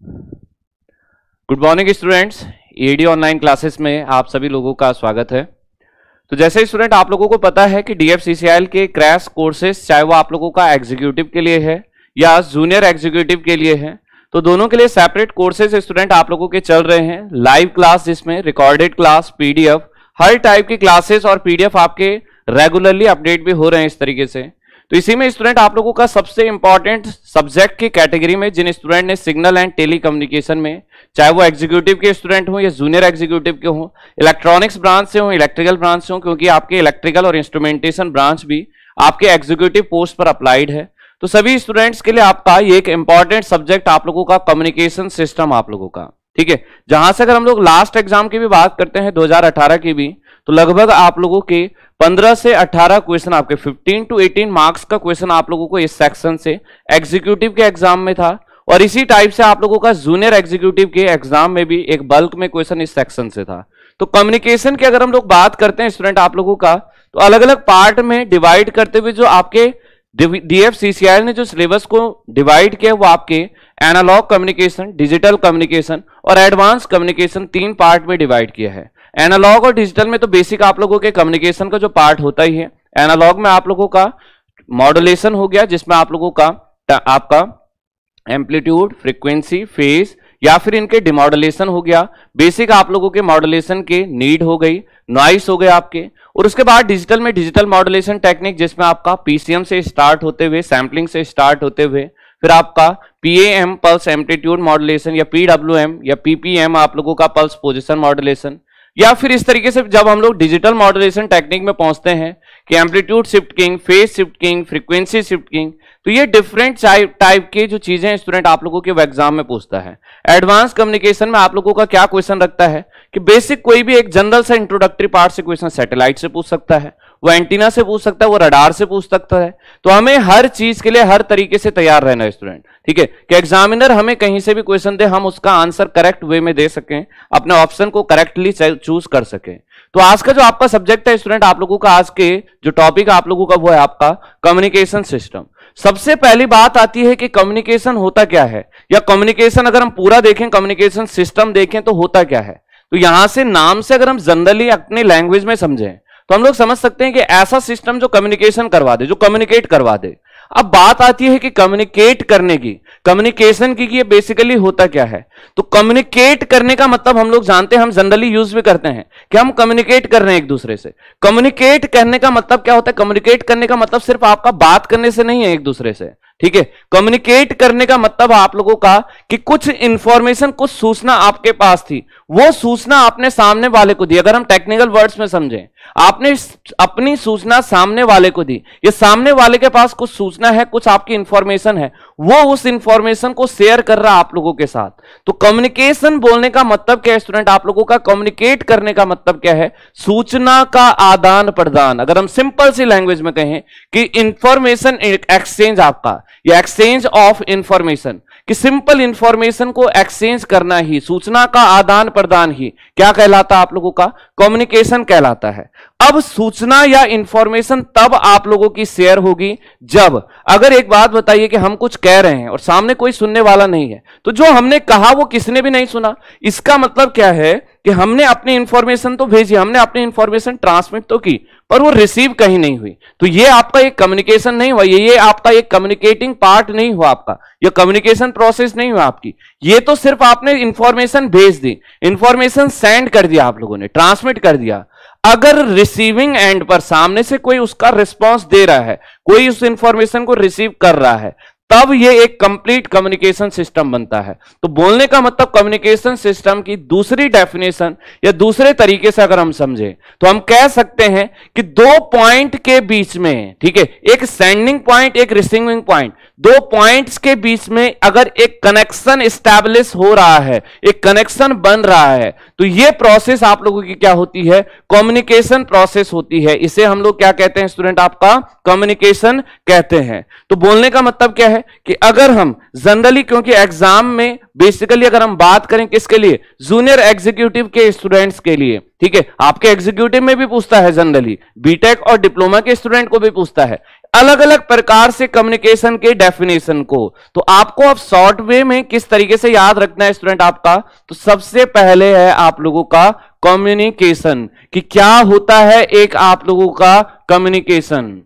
Good morning students, ED online classes में आप सभी लोगों का स्वागत है। तो जैसे स्टूडेंट आप लोगों को पता है कि डीएफसीसीआईएल के क्रैश कोर्सेज चाहे वो आप लोगों का एग्जीक्यूटिव के लिए है या जूनियर एग्जीक्यूटिव के लिए है, तो दोनों के लिए सेपरेट कोर्सेज स्टूडेंट आप लोगों के चल रहे हैं। लाइव क्लास जिसमें रिकॉर्डेड क्लास, पीडीएफ, हर टाइप की क्लासेस और पीडीएफ आपके रेगुलरली अपडेट भी हो रहे हैं इस तरीके से। तो इसी में स्टूडेंट आप लोगों का सबसे इंपॉर्टेंट सब्जेक्ट की कैटेगरी में जिन स्टूडेंट ने सिग्नल एंड टेली कम्युनिकेशन में, चाहे वो एग्जीक्यूटिव के स्टूडेंट हो या जूनियर एग्जीक्यूटिव के हो, इलेक्ट्रॉनिक्स ब्रांच से हो, इलेक्ट्रिकल ब्रांच से हो, क्योंकि आपके इलेक्ट्रिकल और इंस्ट्रूमेंटेशन ब्रांच भी आपके एग्जीक्यूटिव पोस्ट पर अप्लाइड है, तो सभी स्टूडेंट्स के लिए आपका ये एक इंपॉर्टेंट सब्जेक्ट आप लोगों का कम्युनिकेशन सिस्टम आप लोगों का, ठीक है। जहां से अगर हम लोग लास्ट एग्जाम की भी बात करते हैं 2018 की भी, तो लगभग आप लोगों के 15 से 18 क्वेश्चन, आपके 15 to 18 मार्क्स का क्वेश्चन आप लोगों को इस सेक्शन से एग्जीक्यूटिव के एग्जाम में था, और इसी टाइप से आप लोगों का जूनियर एग्जीक्यूटिव के एग्जाम में भी एक बल्क में क्वेश्चन इस सेक्शन से था। तो कम्युनिकेशन की अगर हम लोग बात करते हैं स्टूडेंट आप लोगों का, तो अलग अलग पार्ट में डिवाइड करते हुए जो आपके डीएफसीसीआईएल ने जो सिलेबस को डिवाइड किया वो आपके एनालॉग कम्युनिकेशन, डिजिटल कम्युनिकेशन और एडवांस कम्युनिकेशन 3 पार्ट में डिवाइड किया है। एनालॉग और डिजिटल में तो बेसिक आप लोगों के कम्युनिकेशन का जो पार्ट होता ही है। एनालॉग में आप लोगों का मॉड्यूलेशन हो गया, जिसमें आप लोगों का आपका एम्पलीट्यूड, फ्रीक्वेंसी, फेज या फिर इनके डिमॉड्यूलेशन हो गया। बेसिक आप लोगों के मॉड्यूलेशन के नीड हो गई, नॉइस हो गए आपके। और उसके बाद डिजिटल में डिजिटल मॉड्यूलेशन टेक्निक, जिसमें आपका पीसीएम से स्टार्ट होते हुए, सैम्पलिंग से स्टार्ट होते हुए फिर आपका पीएएम पल्स एम्पलीट्यूड मॉड्यूलेशन या पीडब्ल्यूएम या पीपीएम आप लोगों का पल्स पोजीशन मॉड्यूलेशन, या फिर इस तरीके से जब हम लोग डिजिटल मॉड्यूलेशन टेक्निक में पहुंचते हैं कि amplitude shift king, phase shift king, frequency shift king, तो ये डिफरेंट टाइप के जो चीजें स्टूडेंट आप लोगों के एग्जाम में पूछता है। एडवांस कम्युनिकेशन में आप लोगों का क्या क्वेश्चन रखता है कि बेसिक कोई भी एक जनरल सा इंट्रोडक्टरी पार्ट से क्वेश्चन सैटेलाइट से पूछ सकता है, वो एंटीना से पूछ सकता है, वो रडार से पूछ सकता है। तो हमें हर चीज के लिए हर तरीके से तैयार रहना है स्टूडेंट, ठीक है, कि एग्जामिनर हमें कहीं से भी क्वेश्चन दे, हम उसका आंसर करेक्ट वे में दे सकें, अपने ऑप्शन को करेक्टली चूज कर सकें। तो आज का जो आपका सब्जेक्ट है स्टूडेंट आप लोगों का, आज के जो टॉपिक आप लोगों का वो है आपका कम्युनिकेशन सिस्टम। सबसे पहली बात आती है कि कम्युनिकेशन होता क्या है, या कम्युनिकेशन अगर हम पूरा देखें, कम्युनिकेशन सिस्टम देखें तो होता क्या है। तो यहां से नाम से अगर हम जनरली अपनी लैंग्वेज में समझें तो हम लोग समझ सकते हैं कि ऐसा सिस्टम जो कम्युनिकेशन करवा दे, जो कम्युनिकेट करवा दे। अब बात आती है कि कम्युनिकेट करने की, कम्युनिकेशन की ये बेसिकली होता क्या है। तो कम्युनिकेट करने का मतलब हम लोग जानते हैं, हम जनरली यूज भी करते हैं कि हम कम्युनिकेट कर रहे हैं एक दूसरे से। कम्युनिकेट करने का मतलब क्या होता है? कम्युनिकेट करने का मतलब सिर्फ आपका बात करने से नहीं है एक दूसरे से, ठीक है। कम्युनिकेट करने का मतलब आप लोगों का कि कुछ इंफॉर्मेशन, कुछ सूचना आपके पास थी, वो सूचना आपने सामने वाले को दी। अगर हम टेक्निकल वर्ड्स में समझें, आपने अपनी सूचना सामने वाले को दी, ये सामने वाले के पास कुछ सूचना है, कुछ आपकी इंफॉर्मेशन है, वो उस इंफॉर्मेशन को शेयर कर रहा आप लोगों के साथ। तो कम्युनिकेशन बोलने का मतलब क्या है स्टूडेंट आप लोगों का? कम्युनिकेट करने का मतलब क्या है? सूचना का आदान प्रदान। अगर हम सिंपल सी लैंग्वेज में कहें कि इंफॉर्मेशन एक्सचेंज, आपका या एक्सचेंज ऑफ इंफॉर्मेशन, कि सिंपल इंफॉर्मेशन को एक्सचेंज करना ही, सूचना का आदान प्रदान ही क्या कहलाता है? आप लोगों का कम्युनिकेशन कहलाता है। अब सूचना या इंफॉर्मेशन तब आप लोगों की शेयर होगी जब, अगर एक बात बताइए कि हम कुछ कह रहे हैं और सामने कोई सुनने वाला नहीं है, तो जो हमने कहा वो किसने भी नहीं सुना। इसका मतलब क्या है कि हमने अपनी इंफॉर्मेशन तो भेजी, हमने अपनी इंफॉर्मेशन ट्रांसमिट तो की, पर वो रिसीव कहीं नहीं हुई। तो ये आपका एक कम्युनिकेशन नहीं हुआ, ये आपका एक कम्युनिकेटिंग पार्ट नहीं हुआ, आपका ये कम्युनिकेशन प्रोसेस नहीं हुआ आपकी। ये तो सिर्फ आपने इंफॉर्मेशन भेज दी, इंफॉर्मेशन सेंड कर दिया, आप लोगों ने ट्रांसमिट कर दिया। अगर रिसीविंग एंड पर सामने से कोई उसका रिस्पॉन्स दे रहा है, कोई उस इंफॉर्मेशन को रिसीव कर रहा है, तब ये एक कंप्लीट कम्युनिकेशन सिस्टम बनता है। तो बोलने का मतलब कम्युनिकेशन सिस्टम की दूसरी डेफिनेशन या दूसरे तरीके से अगर हम समझें तो हम कह सकते हैं कि 2 पॉइंट के बीच में, ठीक है, एक सेंडिंग पॉइंट, एक रिसीविंग पॉइंट, 2 पॉइंट्स के बीच में अगर एक कनेक्शन एस्टैब्लिश हो रहा है, एक कनेक्शन बन रहा है, तो ये प्रोसेस आप लोगों की क्या होती है? कम्युनिकेशन प्रोसेस होती है। इसे हम लोग क्या कहते हैं स्टूडेंट? आपका कम्युनिकेशन कहते हैं। तो बोलने का मतलब क्या है कि अगर हम जनरली, क्योंकि एग्जाम में बेसिकली अगर हम बात करें किसके लिए? जूनियर एग्जीक्यूटिव के स्टूडेंट्स के लिए, ठीक है। आपके एग्जीक्यूटिव में भी पूछता है जनरली, बीटेक और डिप्लोमा के स्टूडेंट को भी पूछता है। अलग अलग प्रकार से कम्युनिकेशन के डेफिनेशन को। तो आपको अब शॉर्ट वे में किस तरीके से याद रखना है स्टूडेंट आपका, तो सबसे पहले है आप लोगों का कम्युनिकेशन, कि क्या होता है एक आप लोगों का कम्युनिकेशन।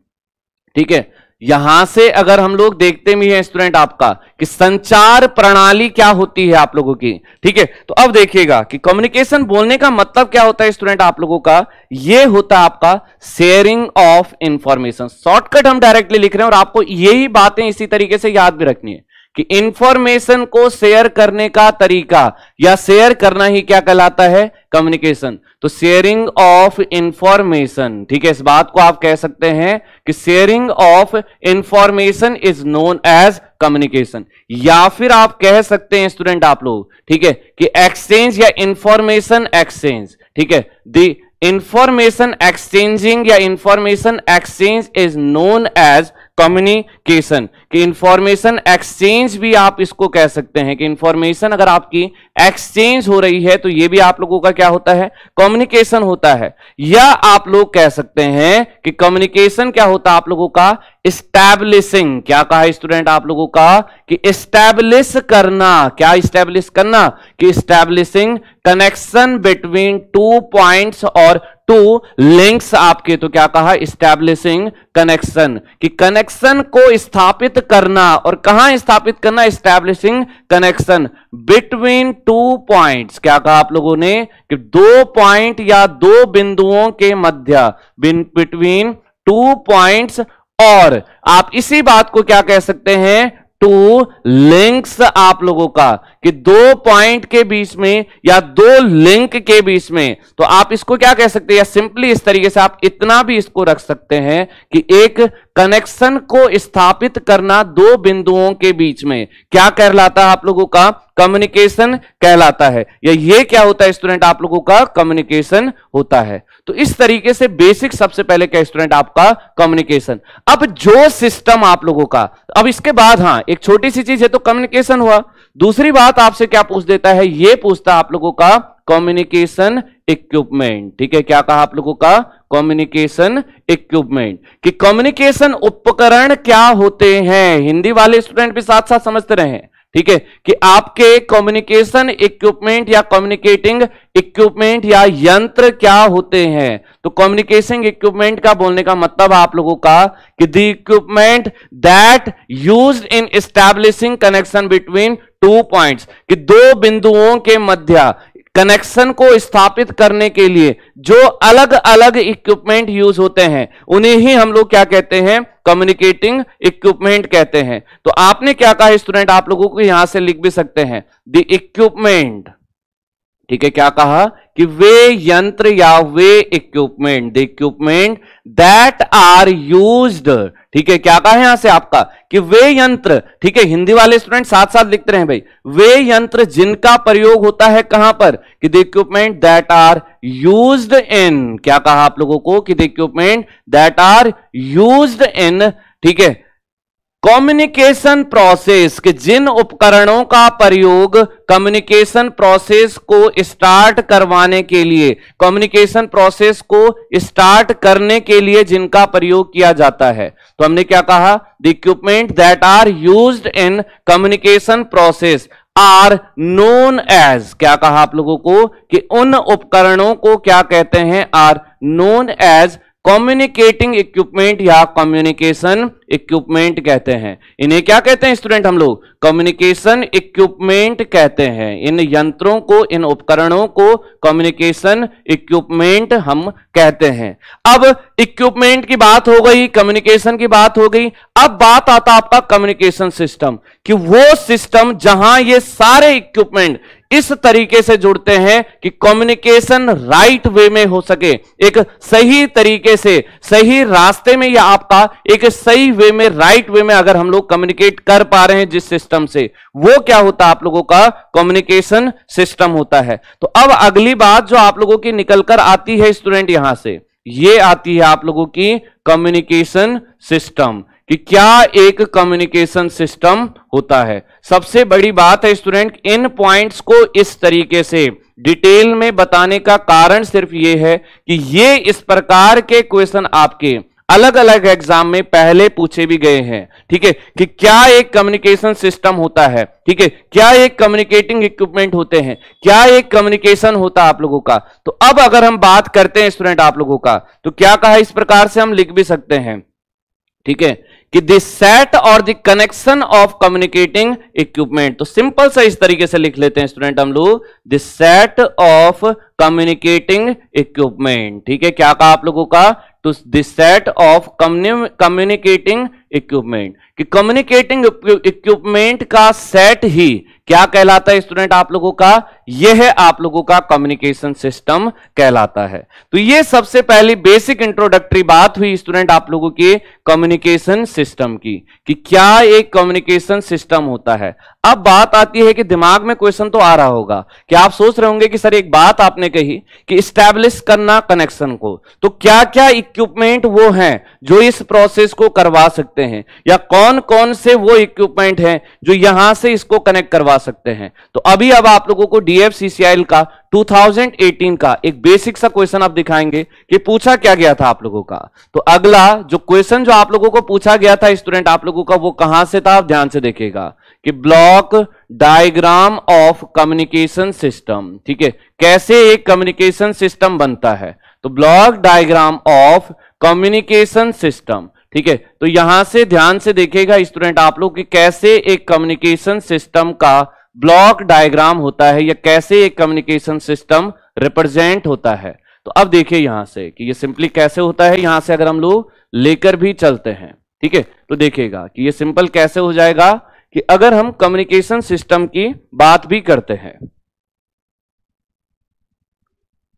ठीक है, यहां से अगर हम लोग देखते भी हैं स्टूडेंट आपका कि संचार प्रणाली क्या होती है आप लोगों की। ठीक है, तो अब देखिएगा कि कम्युनिकेशन बोलने का मतलब क्या होता है स्टूडेंट आप लोगों का, ये होता है आपका शेयरिंग ऑफ इंफॉर्मेशन। शॉर्टकट हम डायरेक्टली लिख रहे हैं और आपको यही बातें इसी तरीके से याद भी रखनी है कि इंफॉर्मेशन को शेयर करने का तरीका या शेयर करना ही क्या कहलाता है, कम्युनिकेशन। तो शेयरिंग ऑफ इंफॉर्मेशन, ठीक है, इस बात को आप कह सकते हैं कि sharing of information is known as communication. या फिर आप कह सकते हैं स्टूडेंट आप लोग, ठीक है, कि एक्सचेंज या इंफॉर्मेशन एक्सचेंज। ठीक है, द इंफॉर्मेशन एक्सचेंजिंग या information exchange is known as communication. कि इंफॉर्मेशन एक्सचेंज भी आप इसको कह सकते हैं कि इंफॉर्मेशन अगर आपकी एक्सचेंज हो रही है तो ये भी आप लोगों का क्या होता है, कम्युनिकेशन होता है। या आप लोग कह सकते हैं कि कम्युनिकेशन क्या होता है आप लोगों का, एस्टैब्लिशिंग। क्या कहा स्टूडेंट आप लोगों का, कि एस्टैब्लिश करना। क्या एस्टैब्लिश करना, कि एस्टैब्लिशिंग कनेक्शन बिटवीन 2 पॉइंट्स और 2 लिंक्स आपके। तो क्या कहा, एस्टैब्लिशिंग कनेक्शन, कि कनेक्शन को स्थापित करना। और कहां स्थापित करना, एस्टैब्लिशिंग कनेक्शन बिटवीन 2 पॉइंट्स। क्या कहा आप लोगों ने, कि 2 पॉइंट या 2 बिंदुओं के मध्य, बिटवीन 2 पॉइंट्स। और आप इसी बात को क्या कह सकते हैं, 2 लिंक्स आप लोगों का, कि 2 पॉइंट के बीच में या 2 लिंक के बीच में। तो आप इसको क्या कह सकते हैं, या सिंपली इस तरीके से आप इतना भी इसको रख सकते हैं कि एक कनेक्शन को स्थापित करना 2 बिंदुओं के बीच में क्या कहलाता है आप लोगों का, कम्युनिकेशन कहलाता है। या ये क्या होता है स्टूडेंट आप लोगों का, कम्युनिकेशन होता है। तो इस तरीके से बेसिक सबसे पहले क्या स्टूडेंट आपका, कम्युनिकेशन। अब जो सिस्टम आप लोगों का, अब इसके बाद हाँ एक छोटी सी चीज है, तो कम्युनिकेशन हुआ। दूसरी बात आपसे क्या पूछ देता है, ये पूछता है आप लोगों का कम्युनिकेशन इक्विपमेंट। ठीक है, क्या कहा आप लोगों का, कम्युनिकेशन इक्विपमेंट, कि कम्युनिकेशन उपकरण क्या होते हैं। हिंदी वाले स्टूडेंट भी साथ साथ समझते रहे। ठीक है, कि आपके कम्युनिकेशन इक्विपमेंट या कम्युनिकेटिंग इक्विपमेंट या यंत्र क्या होते हैं। तो कम्युनिकेशन इक्विपमेंट का बोलने का मतलब आप लोगों का कि the equipment that used in establishing connection between 2 points, कि 2 बिंदुओं के मध्य कनेक्शन को स्थापित करने के लिए जो अलग अलग इक्विपमेंट यूज होते हैं उन्हें ही हम लोग क्या कहते हैं, कम्युनिकेटिंग इक्विपमेंट कहते हैं। तो आपने क्या कहा स्टूडेंट आप लोगों को, यहां से लिख भी सकते हैं द इक्विपमेंट। ठीक है, क्या कहा, कि वे यंत्र या वे equipment, the equipment that are used. ठीक है, क्या कहा यहां से आपका, कि वे यंत्र। ठीक है, हिंदी वाले स्टूडेंट साथ साथ लिखते रहे भाई, वे यंत्र जिनका प्रयोग होता है कहां पर, कि the equipment that are used in. क्या कहा आप लोगों को, कि the equipment that are used in. ठीक है, कम्युनिकेशन प्रोसेस, के जिन उपकरणों का प्रयोग कम्युनिकेशन प्रोसेस को स्टार्ट करवाने के लिए, कम्युनिकेशन प्रोसेस को स्टार्ट करने के लिए जिनका प्रयोग किया जाता है। तो हमने क्या कहा, the equipment that are used in communication process are known as. क्या कहा आप लोगों को, कि उन उपकरणों को क्या कहते हैं, are known as communicating equipment या कम्युनिकेशन इक्विपमेंट कहते हैं। इन्हें क्या कहते हैं स्टूडेंट हम लोग, कम्युनिकेशन इक्विपमेंट कहते हैं। इन यंत्रों को, इन उपकरणों को कम्युनिकेशन इक्विपमेंट हम कहते हैं। अब इक्विपमेंट की बात हो गई, कम्युनिकेशन की बात हो गई। अब बात आता आपका कम्युनिकेशन सिस्टम, कि वो सिस्टम जहां ये सारे इक्विपमेंट इस तरीके से जुड़ते हैं कि कम्युनिकेशन राइट वे में हो सके, एक सही तरीके से, सही रास्ते में, या आपका एक सही वे में, राइट वे में अगर हम लोग कम्युनिकेट कर पा रहे हैं जिस सिस्टम से, वो क्या होता है आप लोगों का, कम्युनिकेशन सिस्टम होता है। तो अब अगली बात जो आप लोगों की निकलकर आती है स्टूडेंट यहां से, ये आती है आप लोगों की कम्युनिकेशन सिस्टम, कि क्या एक कम्युनिकेशन सिस्टम होता है। सबसे बड़ी बात है स्टूडेंट, इन पॉइंट्स को इस तरीके से डिटेल में बताने का कारण सिर्फ ये है कि ये इस प्रकार के क्वेश्चन आपके अलग अलग एग्जाम में पहले पूछे भी गए हैं, ठीक है, कि क्या एक कम्युनिकेशन सिस्टम होता है, ठीक है, क्या एक कम्युनिकेटिंग इक्विपमेंट होते हैं, क्या एक कम्युनिकेशन होता है आप लोगों का। तो अब अगर हम बात करते हैं स्टूडेंट आप लोगों का, तो क्या कहा, इस प्रकार से हम लिख भी सकते हैं, ठीक है, कि दिस सेट और the connection of communicating equipment. तो सिंपल सा इस तरीके से लिख लेते हैं स्टूडेंट हम लोग, this set of communicating equipment, ठीक है, क्या कहा आप लोगों का, to this set of communicating equipment, कि कम्युनिकेटिंग इक्विपमेंट का सेट ही क्या कहलाता है स्टूडेंट आप लोगों का, यह आप लोगों का कम्युनिकेशन सिस्टम कहलाता है। तो ये सबसे पहली बेसिक इंट्रोडक्टरी बात हुई स्टूडेंट आप लोगों के कम्युनिकेशन सिस्टम की, कि क्या एक कम्युनिकेशन सिस्टम होता है। अब बात आती है कि दिमाग में क्वेश्चन तो आ रहा होगा कि आप सोच रहे होंगे कि सर एक बात आपने कही कि इस्टेब्लिश करना कनेक्शन को, तो क्या क्या इक्विपमेंट वो हैं जो इस प्रोसेस को करवा सकते हैं, या कौन कौन से वो इक्विपमेंट हैं जो यहां से इसको कनेक्ट करवा सकते हैं। तो अभी अब आप लोगों को DFCCIL का 2018 का एक बेसिक सा क्वेश्चन आप दिखाएंगे कि पूछा क्या गया था आप लोगों का। तो अगला जो क्वेश्चन जो आप लोगों को पूछा गया था स्टूडेंट आप लोगों का, वो कहां से था, आप ध्यान से देखिएगा, कि block diagram of communication system, ठीक है, कैसे एक कम्युनिकेशन सिस्टम बनता है। तो block diagram of communication system, ठीक है, तो यहां से ध्यान से देखिएगा स्टूडेंट आप लोग कि कैसे एक कम्युनिकेशन सिस्टम का ब्लॉक डायग्राम होता है, या कैसे एक कम्युनिकेशन सिस्टम रिप्रेजेंट होता है। तो अब देखिए यहां से कि ये सिंपली कैसे होता है, यहां से अगर हम लोग लेकर भी चलते हैं, ठीक है, तो देखिएगा कि ये सिंपल कैसे हो जाएगा कि अगर हम कम्युनिकेशन सिस्टम की बात भी करते हैं,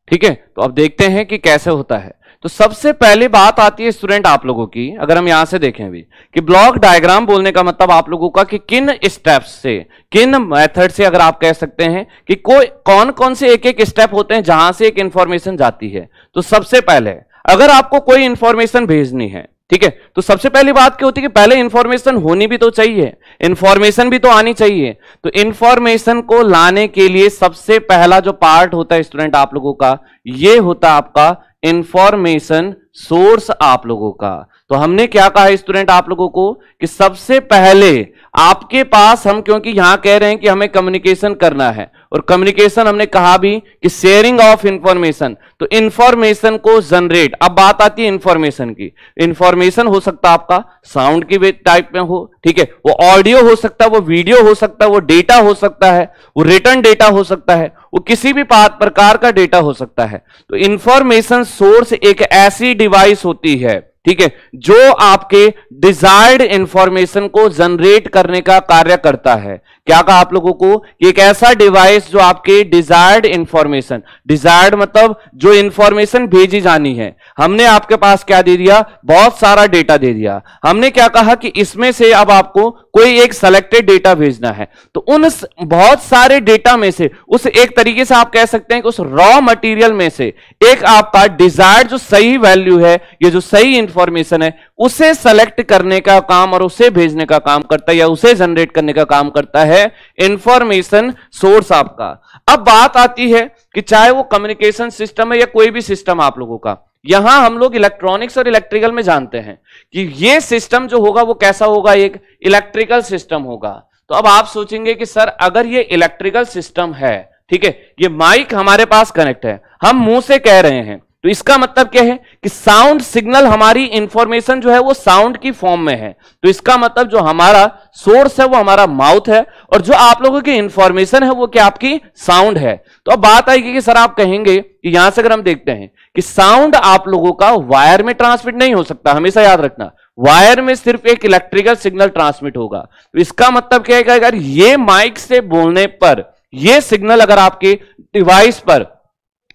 ठीक है, तो अब देखते हैं कि कैसे होता है। तो सबसे पहले बात आती है स्टूडेंट आप लोगों की, अगर हम यहां से देखें भी, कि ब्लॉक डायग्राम बोलने का मतलब आप लोगों का कि किन स्टेप्स से, किन मेथड से, अगर आप कह सकते हैं कि कौन कौन से एक एक स्टेप होते हैं जहां से एक इंफॉर्मेशन जाती है। तो सबसे पहले अगर आपको कोई इंफॉर्मेशन भेजनी है, ठीक है, तो सबसे पहली बात क्या होती है कि पहले इंफॉर्मेशन होनी भी तो चाहिए, इंफॉर्मेशन भी तो आनी चाहिए। तो इंफॉर्मेशन को लाने के लिए सबसे पहला जो पार्ट होता है स्टूडेंट आप लोगों का, ये होता है आपका इंफॉर्मेशन सोर्स आप लोगों का। तो हमने क्या कहा स्टूडेंट आप लोगों को कि सबसे पहले आपके पास, हम क्योंकि यहां कह रहे हैं कि हमें कम्युनिकेशन करना है, और कम्युनिकेशन हमने कहा भी कि शेयरिंग ऑफ इंफॉर्मेशन, तो इंफॉर्मेशन को जनरेट, अब बात आती है इंफॉर्मेशन की। इंफॉर्मेशन हो सकता है आपका साउंड की टाइप में हो, ठीक है, वो ऑडियो हो सकता है, वो वीडियो हो सकता है, वो डेटा हो सकता है, वो रिटर्न डेटा हो सकता है, वो किसी भी प्रकार का डेटा हो सकता है। तो इंफॉर्मेशन सोर्स एक ऐसी डिवाइस होती है, ठीक है, जो आपके डिजायर्ड इंफॉर्मेशन को जनरेट करने का कार्य करता है। क्या कहा आप लोगों को कि एक ऐसा डिवाइस जो आपके डिजायर्ड इंफॉर्मेशन, डिजायर्ड मतलब जो इंफॉर्मेशन भेजी जानी है, हमने आपके पास क्या दे दिया, बहुत सारा डेटा दे दिया। हमने क्या कहा कि इसमें से अब आपको कोई एक सेलेक्टेड डेटा भेजना है, तो उन बहुत सारे डेटा में से, उस एक तरीके से आप कह सकते हैं कि उस रॉ मटेरियल में से एक आपका डिजायर्ड जो सही वैल्यू है, ये जो सही इंफॉर्मेशन है, उसे सेलेक्ट करने का काम और उसे भेजने का काम करता है, या उसे जनरेट करने का काम करता है इंफॉर्मेशन सोर्स आपका। अब बात आती है कि चाहे वो कम्युनिकेशन सिस्टम है या कोई भी सिस्टम आप लोगों का, यहां हम लोग इलेक्ट्रॉनिक्स और इलेक्ट्रिकल में जानते हैं कि ये सिस्टम जो होगा वो कैसा होगा, एक इलेक्ट्रिकल सिस्टम होगा। तो अब आप सोचेंगे कि सर अगर ये इलेक्ट्रिकल सिस्टम है, ठीक है, ये माइक हमारे पास कनेक्ट है, हम मुंह से कह रहे हैं, तो इसका मतलब क्या है कि साउंड सिग्नल, हमारी इंफॉर्मेशन जो है वो साउंड की फॉर्म में है। तो इसका मतलब जो हमारा सोर्स है वो हमारा माउथ है, और जो आप लोगों की इंफॉर्मेशन है वो क्या आपकी साउंड है। तो अब बात आएगी कि सर आप कहेंगे कि यहां से अगर हम देखते हैं कि साउंड आप लोगों का वायर में ट्रांसमिट नहीं हो सकता, हमेशा याद रखना, वायर में सिर्फ एक इलेक्ट्रिकल सिग्नल ट्रांसमिट होगा। तो इसका मतलब क्या है कि अगर ये माइक से बोलने पर ये सिग्नल अगर आपके डिवाइस पर,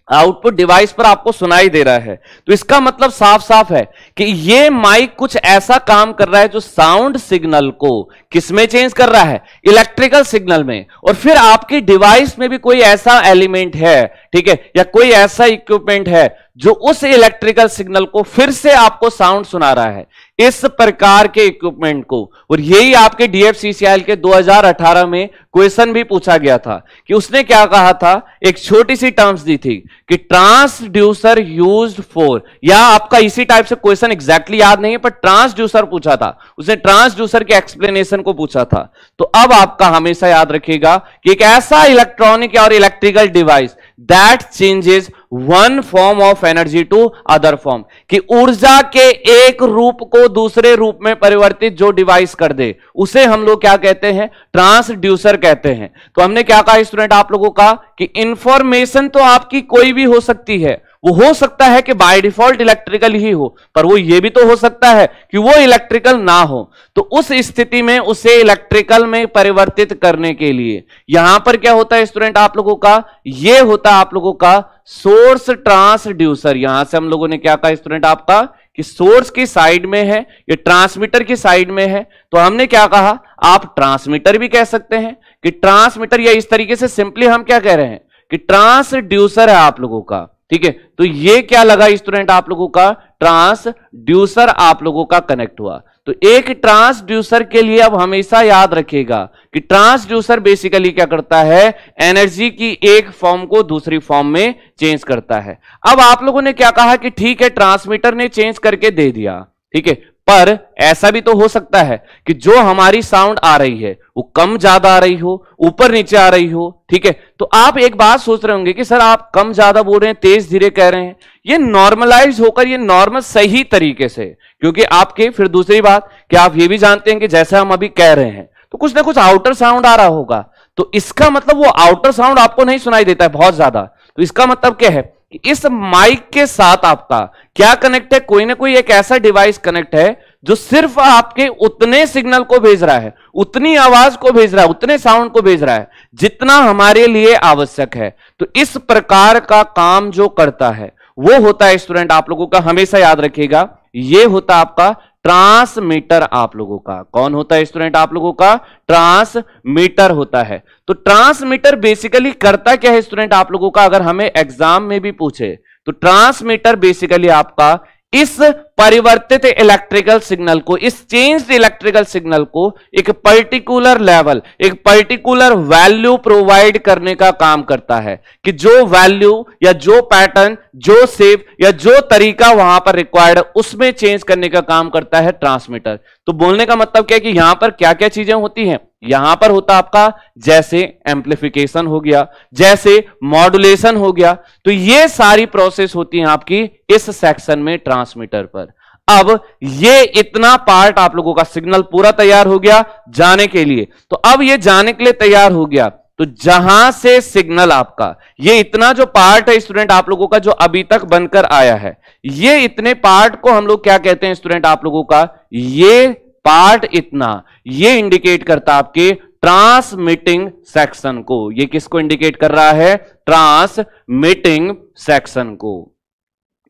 आउटपुट डिवाइस पर आपको सुनाई दे रहा है, तो इसका मतलब साफ साफ है कि ये माइक कुछ ऐसा काम कर रहा है जो साउंड सिग्नल को किसमें चेंज कर रहा है, इलेक्ट्रिकल सिग्नल में। और फिर आपकी डिवाइस में भी कोई ऐसा एलिमेंट है, ठीक है, या कोई ऐसा इक्विपमेंट है जो उस इलेक्ट्रिकल सिग्नल को फिर से आपको साउंड सुना रहा है, इस प्रकार के इक्विपमेंट को। और यही आपके DFCCIL के 2018 में क्वेश्चन भी पूछा गया था कि उसने क्या कहा था, एक छोटी सी टर्म्स दी थी कि ट्रांसड्यूसर यूज्ड फॉर, या आपका इसी टाइप से क्वेश्चन एग्जैक्टली याद नहीं है पर ट्रांसड्यूसर पूछा था, उसने ट्रांसड्यूसर के एक्सप्लेनेशन को पूछा था। तो अब आपका हमेशा याद रखिएगा कि एक ऐसा इलेक्ट्रॉनिक और electrical device that changes one form of energy to other form, कि ऊर्जा के एक रूप को दूसरे रूप में परिवर्तित जो डिवाइस कर दे, उसे हम लोग क्या कहते हैं, ट्रांसड्यूसर कहते हैं। तो हमने क्या कहा स्टूडेंट आप लोगों का कि इंफॉर्मेशन तो आपकी कोई भी हो सकती है, वो हो सकता है कि बाय डिफॉल्ट इलेक्ट्रिकल ही हो, पर वो ये भी तो हो सकता है कि वो इलेक्ट्रिकल ना हो। तो उस स्थिति में उसे इलेक्ट्रिकल में परिवर्तित करने के लिए यहां पर क्या होता है स्टूडेंट आप लोगों का, ये होता है आप लोगों का सोर्स ट्रांसड्यूसर। यहां से हम लोगों ने क्या कहा स्टूडेंट आपका कि सोर्स की साइड में है, ये ट्रांसमीटर की साइड में है, तो हमने क्या कहा, आप ट्रांसमीटर भी कह सकते हैं कि ट्रांसमीटर, या इस तरीके से सिंपली हम क्या कह रहे हैं कि ट्रांसड्यूसर है आप लोगों का। ठीक है, तो ये क्या लगा स्टूडेंट आप लोगों का, ट्रांसड्यूसर आप लोगों का कनेक्ट हुआ। तो एक ट्रांसड्यूसर के लिए अब हमेशा याद रखिएगा कि ट्रांसड्यूसर बेसिकली क्या करता है, एनर्जी की एक फॉर्म को दूसरी फॉर्म में चेंज करता है। अब आप लोगों ने क्या कहा कि ठीक है ट्रांसमीटर ने चेंज करके दे दिया, ठीक है, पर ऐसा भी तो हो सकता है कि जो हमारी साउंड आ रही है वो कम ज्यादा आ रही हो, ऊपर नीचे आ रही हो। ठीक है, तो आप एक बात सोच रहे होंगे कि सर आप कम ज्यादा बोल रहे हैं, तेज धीरे कह रहे हैं, ये नॉर्मलाइज होकर ये नॉर्मल सही तरीके से, क्योंकि आपके फिर दूसरी बात कि आप ये भी जानते हैं कि जैसे हम अभी कह रहे हैं तो कुछ ना कुछ आउटर साउंड आ रहा होगा, तो इसका मतलब वो आउटर साउंड आपको नहीं सुनाई देता है बहुत ज्यादा। तो इसका मतलब क्या है कि इस माइक के साथ आपका क्या कनेक्ट है, कोई ना कोई एक ऐसा डिवाइस कनेक्ट है जो सिर्फ आपके उतने सिग्नल को भेज रहा है, उतनी आवाज को भेज रहा है, उतने साउंड को भेज रहा है जितना हमारे लिए आवश्यक है। तो इस प्रकार का काम जो करता है वो होता है स्टूडेंट आप लोगों का, हमेशा याद रखिएगा, ये होता आपका ट्रांसमीटर आप लोगों का। कौन होता है स्टूडेंट आप लोगों का, ट्रांसमीटर होता है। तो ट्रांसमीटर बेसिकली करता क्या है स्टूडेंट आप लोगों का, अगर हमें एग्जाम में भी पूछे तो ट्रांसमीटर बेसिकली आपका इस परिवर्तित इलेक्ट्रिकल सिग्नल को, इस चेंज्ड इलेक्ट्रिकल सिग्नल को एक पर्टिकुलर लेवल, एक पर्टिकुलर वैल्यू प्रोवाइड करने का काम करता है, कि जो वैल्यू या जो पैटर्न, जो शेप या जो तरीका वहां पर रिक्वायर्ड, उसमें चेंज करने का काम करता है ट्रांसमीटर। तो बोलने का मतलब क्या है कि यहां पर क्या क्या चीजें होती हैं, यहां पर होता आपका जैसे एम्प्लीफिकेशन हो गया, जैसे मॉड्यूलेशन हो गया, तो ये सारी प्रोसेस होती है आपकी इस सेक्शन में ट्रांसमीटर पर। अब ये इतना पार्ट आप लोगों का सिग्नल पूरा तैयार हो गया जाने के लिए। तो अब ये जाने के लिए तैयार हो गया, तो जहां से सिग्नल आपका, ये इतना जो पार्ट है स्टूडेंट आप लोगों का जो अभी तक बनकर आया है, ये इतने पार्ट को हम लोग क्या कहते हैं स्टूडेंट आप लोगों का, ये पार्ट इतना, ये इंडिकेट करता आपके ट्रांसमिटिंग सेक्शन को। ये किसको इंडिकेट कर रहा है, ट्रांसमिटिंग सेक्शन को।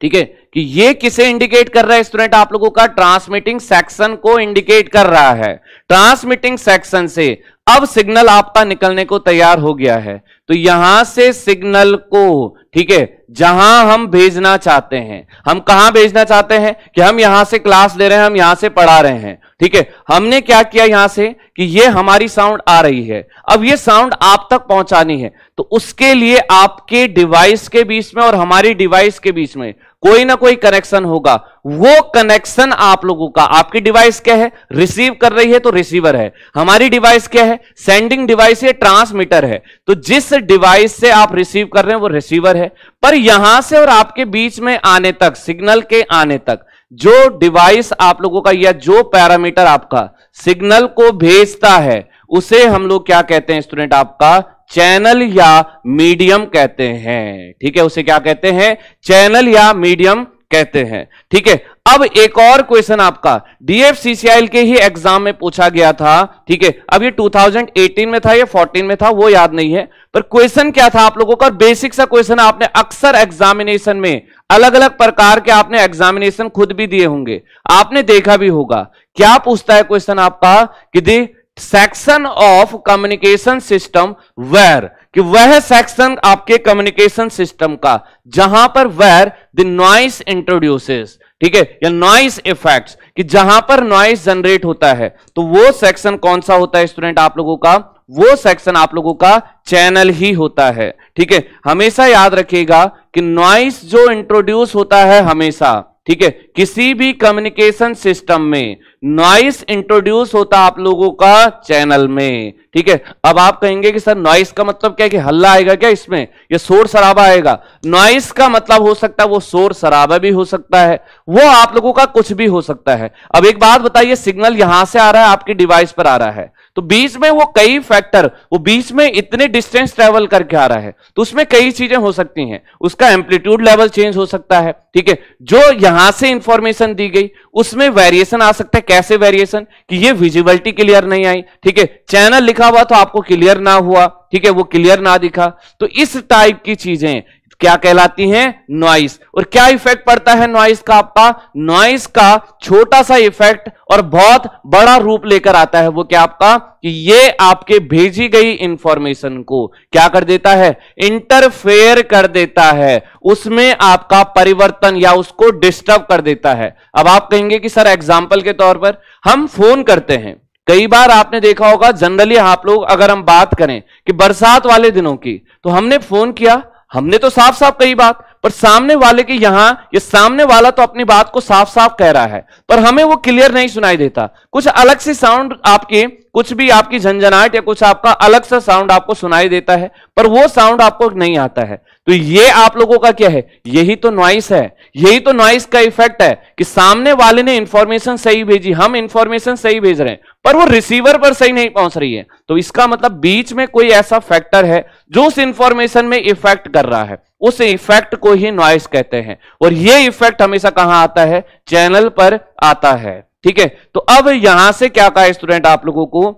ठीक है, कि ये किसे इंडिकेट कर रहा है स्टूडेंट आप लोगों का, ट्रांसमिटिंग सेक्शन को इंडिकेट कर रहा है। ट्रांसमिटिंग सेक्शन से अब सिग्नल आपका निकलने को तैयार हो गया है, तो यहां से सिग्नल को, ठीक है, जहां हम भेजना चाहते हैं, हम कहां भेजना चाहते हैं कि हम यहां से क्लास ले रहे हैं, हम यहां से पढ़ा रहे हैं, ठीक है, हमने क्या किया यहां से कि ये हमारी साउंड आ रही है, अब ये साउंड आप तक पहुंचानी है, तो उसके लिए आपके डिवाइस के बीच में और हमारी डिवाइस के बीच में कोई ना कोई कनेक्शन होगा। वो कनेक्शन आप लोगों का, आपकी डिवाइस क्या है, रिसीव कर रही है तो रिसीवर है, हमारी डिवाइस क्या है, सेंडिंग डिवाइस है, ट्रांसमीटर है। तो जिस डिवाइस से आप रिसीव कर रहे हैं वो रिसीवर है, पर यहां से और आपके बीच में आने तक, सिग्नल के आने तक जो डिवाइस आप लोगों का या जो पैरामीटर आपका सिग्नल को भेजता है, उसे हम लोग क्या कहते हैं स्टूडेंट आपका, चैनल या मीडियम कहते हैं। ठीक है, उसे क्या कहते हैं, चैनल या मीडियम कहते हैं। ठीक है, अब एक और क्वेश्चन आपका DFCCIL के ही एग्जाम में पूछा गया था। ठीक है, अब ये 2018 में था या 14 में था वो याद नहीं है, पर क्वेश्चन क्या था आप लोगों का, बेसिक सा क्वेश्चन, आपने अक्सर एग्जामिनेशन में अलग अलग प्रकार के आपने एग्जामिनेशन खुद भी दिए होंगे, आपने देखा भी होगा। क्या पूछता है क्वेश्चन आपका कि the section of communication system where, कि वह सेक्शन आपके कम्युनिकेशन सिस्टम का जहां पर वेयर द नॉइस इंट्रोड्यूसेस, ठीक है, या नॉइस इफेक्ट्स, कि जहां पर नॉइस जनरेट होता है तो वो सेक्शन कौन सा होता है स्टूडेंट आप लोगों का, वो सेक्शन आप लोगों का चैनल ही होता है। ठीक है, हमेशा याद रखिएगा कि नॉइस जो इंट्रोड्यूस होता है हमेशा, ठीक है, किसी भी कम्युनिकेशन सिस्टम में नॉइस इंट्रोड्यूस होता आप लोगों का चैनल में। ठीक है, अब आप कहेंगे कि सर नॉइस का मतलब क्या है, कि हल्ला आएगा क्या इसमें, या शोर शराबा आएगा। नॉइस का मतलब हो सकता है वो शोर शराबा भी हो सकता है, वो आप लोगों का कुछ भी हो सकता है। अब एक बात बताइए, सिग्नल यहां से आ रहा है, आपकी डिवाइस पर आ रहा है, तो बीच में वो कई फैक्टर, वो बीच में इतने डिस्टेंस ट्रेवल करके आ रहा है, तो उसमें कई चीजें हो सकती हैं। उसका एम्पलीट्यूड लेवल चेंज हो सकता है, ठीक है, जो यहां से इंफॉर्मेशन दी गई उसमें वेरिएशन आ सकता है। कैसे वेरिएशन, कि ये विजिबिलिटी क्लियर नहीं आई, ठीक है, चैनल लिखा हुआ तो आपको क्लियर ना हुआ, ठीक है, वो क्लियर ना दिखा, तो इस टाइप की चीजें क्या कहलाती हैं, नॉइस। और क्या इफेक्ट पड़ता है नॉइस का, आपका नॉइस का छोटा सा इफेक्ट और बहुत बड़ा रूप लेकर आता है। वो क्या आपका, कि ये आपके भेजी गई इंफॉर्मेशन को क्या कर देता है, इंटरफेयर कर देता है, उसमें आपका परिवर्तन या उसको डिस्टर्ब कर देता है। अब आप कहेंगे कि सर एग्जाम्पल के तौर पर हम फोन करते हैं, कई बार आपने देखा होगा, जनरली आप लोग अगर हम बात करें कि बरसात वाले दिनों की, तो हमने फोन किया, हमने तो साफ साफ कही बात, पर सामने वाले के यहां, ये सामने वाला तो अपनी बात को साफ साफ कह रहा है, पर हमें वो क्लियर नहीं सुनाई देता, कुछ अलग से साउंड आपके, कुछ भी आपकी झंझनाहट या कुछ आपका अलग सा साउंड आपको सुनाई देता है, पर वो साउंड आपको नहीं आता है। तो ये आप लोगों का क्या है, यही तो नॉइस है, यही तो नॉइस का इफेक्ट है, कि सामने वाले ने इंफॉर्मेशन सही भेजी, हम इंफॉर्मेशन सही भेज रहे हैं, पर वो रिसीवर पर सही नहीं पहुंच रही है। तो इसका मतलब बीच में कोई ऐसा फैक्टर है जो उस इंफॉर्मेशन में इफेक्ट कर रहा है, उस इफेक्ट को ही नॉइस कहते हैं। और ये इफेक्ट हमेशा कहां आता है, चैनल पर आता है। ठीक है, तो अब यहां से क्या कहा स्टूडेंट आप लोगों को,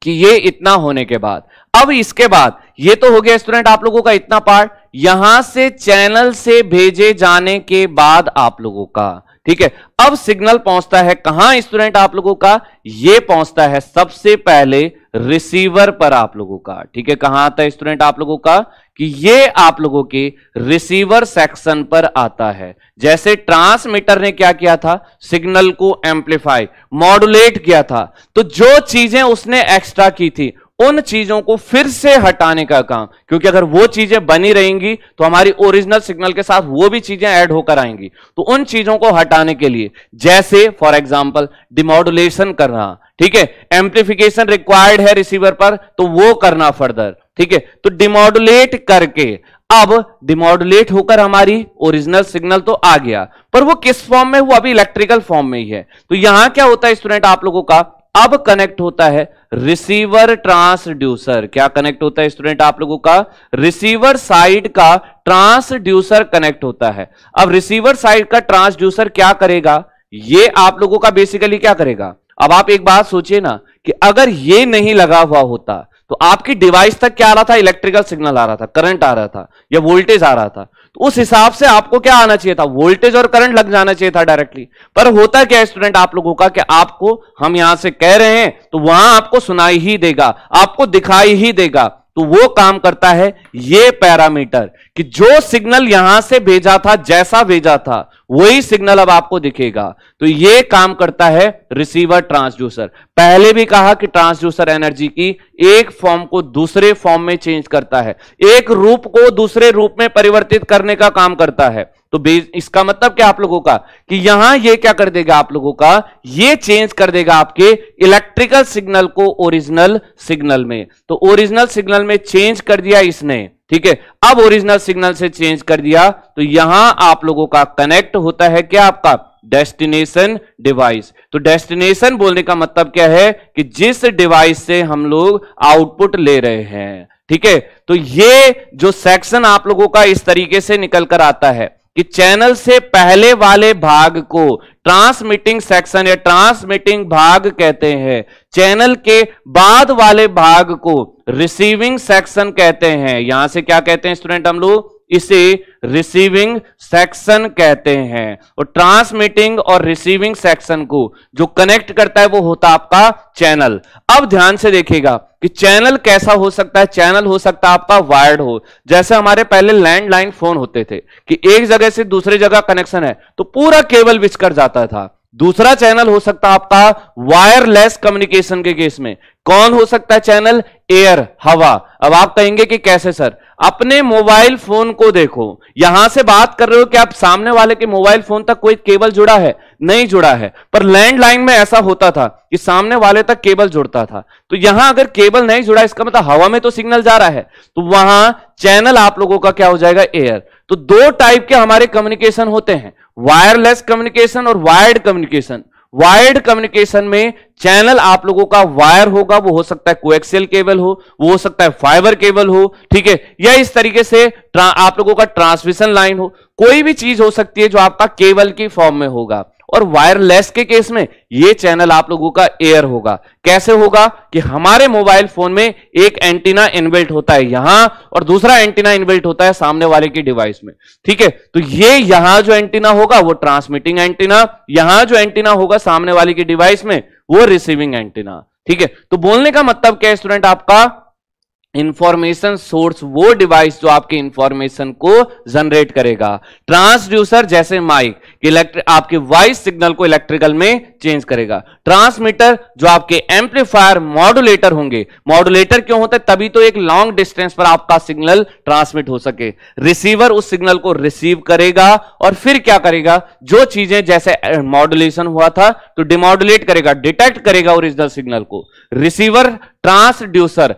कि ये इतना होने के बाद, अब इसके बाद ये तो हो गया स्टूडेंट आप लोगों का इतना पार्ट, यहां से चैनल से भेजे जाने के बाद आप लोगों का, ठीक है, अब सिग्नल पहुंचता है कहां स्टूडेंट आप लोगों का, ये पहुंचता है सबसे पहले रिसीवर पर आप लोगों का। ठीक है, कहां आता है स्टूडेंट आप लोगों का, कि ये आप लोगों के रिसीवर सेक्शन पर आता है। जैसे ट्रांसमीटर ने क्या किया था, सिग्नल को एम्पलीफाई, मॉड्यूलेट किया था, तो जो चीजें उसने एक्स्ट्रा की थी उन चीजों को फिर से हटाने का काम, क्योंकि अगर वो चीजें बनी रहेंगी तो हमारी ओरिजिनल सिग्नल के साथ वो भी चीजें ऐड होकर आएंगी, तो उन चीजों को हटाने के लिए, जैसे फॉर एग्जांपल डिमॉड्यूलेशन करना, ठीक है, एम्प्लीफिकेशन रिक्वायर्ड है रिसीवर पर, तो वो करना फर्दर। ठीक है, तो डिमॉड्यूलेट करके, अब डिमॉड्यूलेट होकर हमारी ओरिजिनल सिग्नल तो आ गया, पर वो किस फॉर्म में, वो अभी इलेक्ट्रिकल फॉर्म में ही है। तो यहां क्या होता है स्टूडेंट आप लोगों का, अब कनेक्ट होता है रिसीवर ट्रांसड्यूसर। क्या कनेक्ट होता है स्टूडेंट आप लोगों का, रिसीवर साइड का ट्रांसड्यूसर कनेक्ट होता है। अब रिसीवर साइड का ट्रांसड्यूसर क्या करेगा, ये आप लोगों का बेसिकली क्या करेगा। अब आप एक बात सोचिए ना, कि अगर ये नहीं लगा हुआ होता तो आपकी डिवाइस तक क्या आ रहा था, इलेक्ट्रिकल सिग्नल आ रहा था, करंट आ रहा था, या वोल्टेज आ रहा था, तो उस हिसाब से आपको क्या आना चाहिए था, वोल्टेज और करंट लग जाना चाहिए था डायरेक्टली। पर होता क्या है स्टूडेंट आप लोगों का, कि आपको हम यहां से कह रहे हैं तो वहां आपको सुनाई ही देगा, आपको दिखाई ही देगा। तो वो काम करता है ये पैरामीटर, कि जो सिग्नल यहां से भेजा था, जैसा भेजा था वही सिग्नल अब आपको दिखेगा। तो ये काम करता है रिसीवर ट्रांसड्यूसर। पहले भी कहा कि ट्रांसड्यूसर एनर्जी की एक फॉर्म को दूसरे फॉर्म में चेंज करता है, एक रूप को दूसरे रूप में परिवर्तित करने का काम करता है। तो इसका मतलब क्या आप लोगों का, कि यहां ये क्या कर देगा आप लोगों का, ये चेंज कर देगा आपके इलेक्ट्रिकल सिग्नल को ओरिजिनल सिग्नल में। तो ओरिजिनल सिग्नल में चेंज कर दिया इसने, ठीक है, अब ओरिजिनल सिग्नल से चेंज कर दिया, तो यहां आप लोगों का कनेक्ट होता है क्या, आपका डेस्टिनेशन डिवाइस। तो डेस्टिनेशन बोलने का मतलब क्या है, कि जिस डिवाइस से हम लोग आउटपुट ले रहे हैं। ठीक है, तो ये जो सेक्शन आप लोगों का इस तरीके से निकल कर आता है, कि चैनल से पहले वाले भाग को ट्रांसमिटिंग सेक्शन या ट्रांसमिटिंग भाग कहते हैं, चैनल के बाद वाले भाग को रिसीविंग सेक्शन कहते हैं। यहां से क्या कहते हैं स्टूडेंट हम लोग, इसे रिसीविंग सेक्शन कहते हैं। और ट्रांसमिटिंग और रिसीविंग सेक्शन को जो कनेक्ट करता है वो होता है आपका चैनल। अब ध्यान से देखिएगा कि चैनल कैसा हो सकता है। चैनल हो सकता है आपका वायर्ड हो, जैसे हमारे पहले लैंडलाइन फोन होते थे कि एक जगह से दूसरी जगह कनेक्शन है तो पूरा केबल बिछ कर जाता था। दूसरा चैनल हो सकता है आपका वायरलेस कम्युनिकेशन के केस में। कौन हो सकता है चैनल? एयर, हवा। अब आप कहेंगे कि कैसे सर? अपने मोबाइल फोन को देखो, यहां से बात कर रहे हो कि आप सामने वाले के मोबाइल फोन तक कोई केबल जुड़ा है? नहीं जुड़ा है। पर लैंडलाइन में ऐसा होता था कि सामने वाले तक केबल जुड़ता था। तो यहां अगर केबल नहीं जुड़ा, इसका मतलब हवा में तो सिग्नल जा रहा है, तो वहां चैनल आप लोगों का क्या हो जाएगा? एयर। तो दो टाइप के हमारे कम्युनिकेशन होते हैं, वायरलेस कम्युनिकेशन और वायर्ड कम्युनिकेशन। वायर्ड कम्युनिकेशन में चैनल आप लोगों का वायर होगा, वो हो सकता है कोएक्सियल केबल हो, वो हो सकता है फाइबर केबल हो, ठीक है, या इस तरीके से आप लोगों का ट्रांसमिशन लाइन हो, कोई भी चीज हो सकती है जो आपका केबल की फॉर्म में होगा। और वायरलेस के केस में ये चैनल आप लोगों का एयर होगा। कैसे होगा कि हमारे मोबाइल फोन में एक एंटीना इनबिल्ट होता है यहां और दूसरा एंटीना इनबिल्ट होता है सामने वाले की डिवाइस में, ठीक है। तो ये यहां जो एंटीना होगा वो ट्रांसमिटिंग एंटीना, यहां जो एंटीना होगा सामने वाले की डिवाइस में वो रिसीविंग एंटीना, ठीक है। तो बोलने का मतलब क्या है स्टूडेंट? आपका इंफॉर्मेशन सोर्स वो डिवाइस जो आपके इंफॉर्मेशन को जनरेट करेगा। ट्रांसड्यूसर जैसे माइक आपके वॉइस सिग्नल को इलेक्ट्रिकल में चेंज करेगा। ट्रांसमीटर जो आपके एम्पलीफायर मॉड्यूलेटर होंगे। मॉड्यूलेटर क्यों होता है? तभी तो एक लॉन्ग डिस्टेंस पर आपका सिग्नल ट्रांसमिट हो सके। रिसीवर उस सिग्नल को रिसीव करेगा और फिर क्या करेगा? जो चीजें जैसे मॉड्यूलेशन हुआ था तो डिमॉड्यूलेट करेगा, डिटेक्ट करेगा ओरिजिनल सिग्नल को। रिसीवर ट्रांसड्यूसर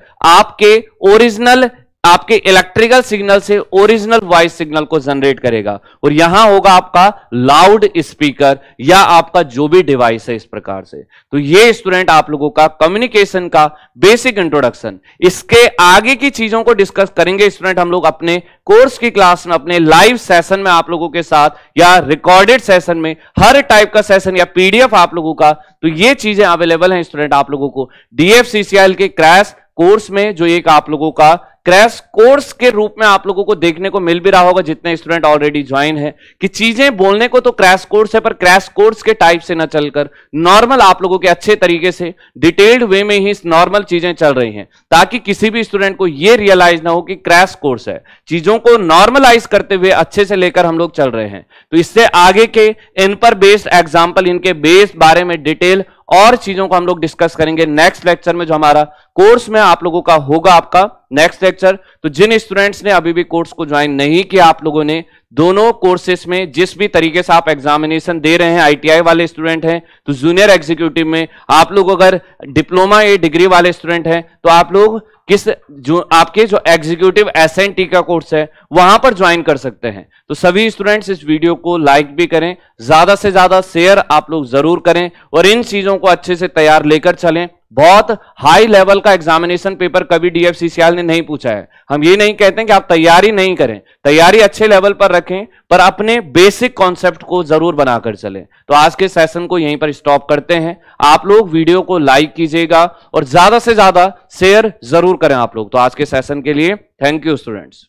आपके इलेक्ट्रिकल सिग्नल से ओरिजिनल वॉइस सिग्नल को जनरेट करेगा। और यहां होगा आपका लाउड स्पीकर या आपका जो भी डिवाइस है, इस प्रकार से। तो ये स्टूडेंट आप लोगों का कम्युनिकेशन का बेसिक इंट्रोडक्शन। इसके आगे की चीजों को डिस्कस करेंगे स्टूडेंट हम लोग अपने कोर्स की क्लास में, अपने लाइव सेशन में आप लोगों के साथ, या रिकॉर्डेड सेशन में, हर टाइप का सेशन या पीडीएफ आप लोगों का। तो ये चीजें अवेलेबल हैं स्टूडेंट आप लोगों को DFCCIL के क्रैश कोर्स में, जो एक आप लोगों का क्रैश कोर्स के रूप में आप लोगों को देखने को मिल भी रहा होगा जितने स्टूडेंट ऑलरेडी ज्वाइन है, कि चीजें बोलने को तो क्रैश कोर्स है पर क्रैश कोर्स के टाइप से ना चलकर नॉर्मल आप लोगों के अच्छे तरीके से डिटेल्ड वे में ही नॉर्मल चीजें चल रही हैं, ताकि किसी भी स्टूडेंट को यह रियलाइज ना हो कि क्रैश कोर्स है। चीजों को नॉर्मलाइज करते हुए अच्छे से लेकर हम लोग चल रहे हैं। तो इससे आगे के इन पर बेस्ड एग्जाम्पल, इनके बेस बारे में डिटेल और चीजों को हम लोग डिस्कस करेंगे नेक्स्ट लेक्चर में, जो हमारा कोर्स में आप लोगों का होगा आपका नेक्स्ट लेक्चर। तो जिन स्टूडेंट्स ने अभी भी कोर्स को ज्वाइन नहीं किया, आप लोगों ने दोनों कोर्सेस में जिस भी तरीके से आप एग्जामिनेशन दे रहे हैं, ITI वाले स्टूडेंट हैं तो जूनियर एग्जीक्यूटिव में, आप लोग अगर डिप्लोमा या डिग्री वाले स्टूडेंट हैं तो आप लोग आपके जो एग्जीक्यूटिव SNT का कोर्स है वहां पर ज्वाइन कर सकते हैं। तो सभी स्टूडेंट्स इस वीडियो को लाइक भी करें, ज्यादा से ज्यादा शेयर आप लोग जरूर करें और इन चीजों को अच्छे से तैयार लेकर चलें। बहुत हाई लेवल का एग्जामिनेशन पेपर कभी DFCCIL ने नहीं पूछा है। हम ये नहीं कहते हैं कि आप तैयारी नहीं करें, तैयारी अच्छे लेवल पर रखें, पर अपने बेसिक कॉन्सेप्ट को जरूर बनाकर चलें। तो आज के सेशन को यहीं पर स्टॉप करते हैं। आप लोग वीडियो को लाइक कीजिएगा और ज्यादा से ज्यादा शेयर जरूर करें आप लोग। तो आज के सेशन के लिए थैंक यू स्टूडेंट्स।